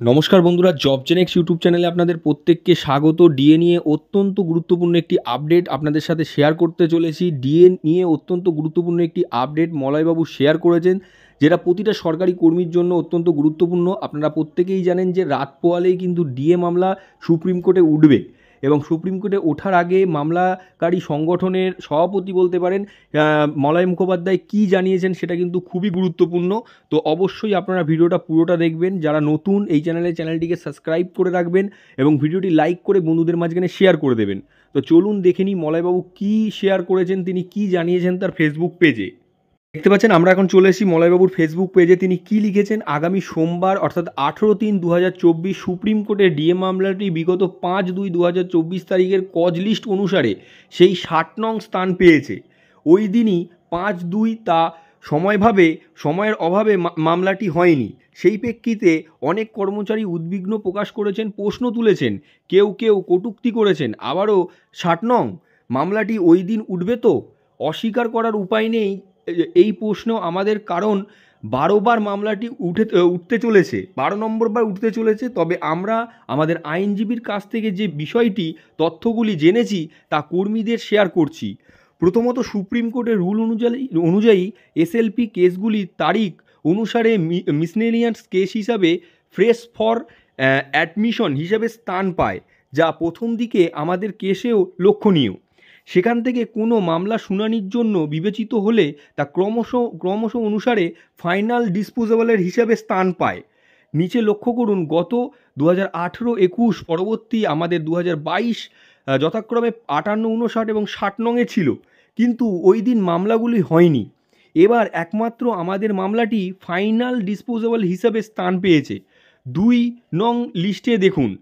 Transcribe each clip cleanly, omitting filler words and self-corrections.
নমস্কার বন্ধুরা, জবজেনেক্স ইউটিউব চ্যানেলে আপনাদের প্রত্যেককে স্বাগত। ডিএ নিয়ে অত্যন্ত গুরুত্বপূর্ণ একটি আপডেট আপনাদের সাথে শেয়ার করতে চলেছি। ডিএ নিয়ে অত্যন্ত গুরুত্বপূর্ণ একটি আপডেট মলয়বাবু শেয়ার করেছেন, যেটা প্রতিটা সরকারি কর্মীর জন্য অত্যন্ত গুরুত্বপূর্ণ। আপনারা প্রত্যেকেই জানেন যে রাত পোয়ালেই কিন্তু ডিএ মামলা সুপ্রিম কোর্টে উঠবে এবং সুপ্রিম কোর্টে ওঠার আগে মামলাকারী সংগঠনের সভাপতি বলতে পারেন মলয় মুখোপাধ্যায় কী জানিয়েছেন সেটা কিন্তু খুবই গুরুত্বপূর্ণ। তো অবশ্যই আপনারা ভিডিওটা পুরোটা দেখবেন। যারা নতুন এই চ্যানেলটিকে সাবস্ক্রাইব করে রাখবেন এবং ভিডিওটি লাইক করে বন্ধুদের মাঝখানে শেয়ার করে দেবেন। তো চলুন দেখে নিই মলয়বাবু কী শেয়ার করেছেন, তিনি কী জানিয়েছেন তার ফেসবুক পেজে। দেখতে পাচ্ছেন আমরা এখন চলে এসেছি মলয়বাবুর ফেসবুক পেজে। তিনি কি লিখেছেন, আগামী সোমবার অর্থাৎ 18/3/2024 সুপ্রিম কোর্টের ডিএ মামলাটি বিগত 5/2/2024 তারিখের কজ লিস্ট অনুসারে সেই 60 নং স্থান পেয়েছে। ওই দিনই 5/2 তা সময়ের অভাবে মামলাটি হয়নি। সেই প্রেক্ষিতে অনেক কর্মচারী উদ্বিগ্ন প্রকাশ করেছেন, প্রশ্ন তুলেছেন, কেউ কেউ কটূক্তি করেছেন। আবারও 60 নং মামলাটি ওই দিন উঠবে তো? অস্বীকার করার উপায় নেই এই প্রশ্ন আমাদের, কারণ 12 বার মামলাটি উঠতে চলেছে, 12 নম্বর বার উঠতে চলেছে। তবে আমরা আমাদের আইনজীবীর কাছ থেকে যে তথ্যগুলি জেনেছি তা কর্মীদের শেয়ার করছি। প্রথমত, সুপ্রিম কোর্টের রুল অনুযায়ী এসএলপি কেসগুলির তারিখ অনুসারে মিসলেনিয়াস কেস হিসাবে ফ্রেশ ফর অ্যাডমিশন হিসাবে স্থান পায়, যা প্রথম দিকে আমাদের কেসেও লক্ষণীয়। সেখান থেকে কোনো মামলা শুনানির জন্য বিবেচিত হলে তা ক্রমশ অনুসারে ফাইনাল ডিসপোজেবলের হিসাবে স্থান পায়। নিচে লক্ষ্য করুন, গত 2018-21 পরবর্তী আমাদের 2022 যথাক্রমে 58, 59 এবং 60 নংয়ে ছিল, কিন্তু ওই দিন মামলাগুলি হয়নি। এবার একমাত্র আমাদের মামলাটি ফাইনাল ডিসপোজেবল হিসাবে স্থান পেয়েছে 2 নং লিস্টে দেখুন।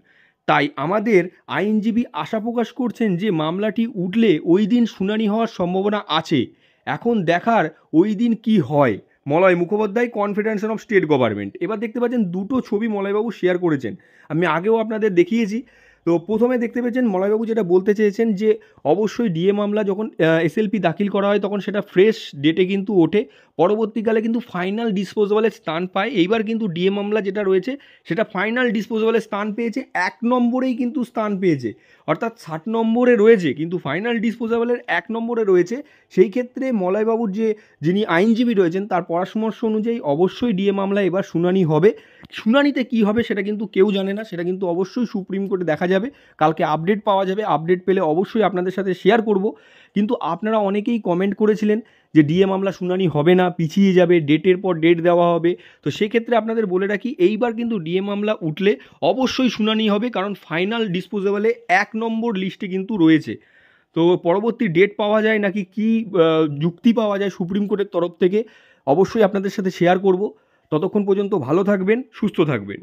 তাই আমাদের আইনজীবী আশা প্রকাশ করছেন যে মামলাটি উঠলে ওই দিন শুনানি হওয়ার সম্ভাবনা আছে। এখন দেখার ওই দিন কি হয়। Malay Mukhopadhyay, confederation of state government. এবার দেখতে পাচ্ছেন দুটো ছবি মলয়বাবু শেয়ার করেছেন, আমি আগেও আপনাদের দেখিয়েছি। তো প্রথমে দেখতে পেয়েছেন মলয়বাবু যেটা বলতে চেয়েছেন যে অবশ্যই ডিএ মামলা যখন এসএলপি দাখিল করা হয় তখন সেটা ফ্রেশ ডেটে কিন্তু ওঠে, পরবর্তীকালে কিন্তু ফাইনাল ডিসপোজেবলের স্থান পায়। এইবার কিন্তু ডিএ মামলা যেটা রয়েছে সেটা ফাইনাল ডিসপোজেবলের স্থান পেয়েছে, 1 নম্বরেই কিন্তু স্থান পেয়েছে, অর্থাৎ 60 নম্বরে রয়েছে কিন্তু ফাইনাল ডিসপোজেবলের 1 নম্বরে রয়েছে। সেই ক্ষেত্রে মলয়বাবুর যিনি আইনজীবী রয়েছেন তার পরামর্শ অনুযায়ী অবশ্যই ডিএ মামলা এবার শুনানি হবে। শুনানিতে কি হবে সেটা কিন্তু কেউ জানে না, সেটা কিন্তু অবশ্যই সুপ্রিম কোর্টে দেখা যাবে। কালকে আপডেট পাওয়া যাবে, আপডেট পেলে অবশ্যই আপনাদের সাথে শেয়ার করব। কিন্তু আপনারা অনেকেই কমেন্ট করেছিলেন যে ডিএ মামলা শুনানি হবে না, পিছিয়ে যাবে, ডেটের পর ডেট দেওয়া হবে। তো সেক্ষেত্রে আপনাদের বলে রাখি, এইবার কিন্তু ডিএ মামলা উঠলে অবশ্যই শুনানি হবে, কারণ ফাইনাল ডিসপোজেবলে 1 নম্বর লিস্টে কিন্তু রয়েছে। তো পরবর্তী ডেট পাওয়া যায় নাকি কি যুক্তি পাওয়া যায় সুপ্রিম কোর্টের তরফ থেকে অবশ্যই আপনাদের সাথে শেয়ার করব। ততক্ষণ পর্যন্ত ভালো থাকবেন, সুস্থ থাকবেন।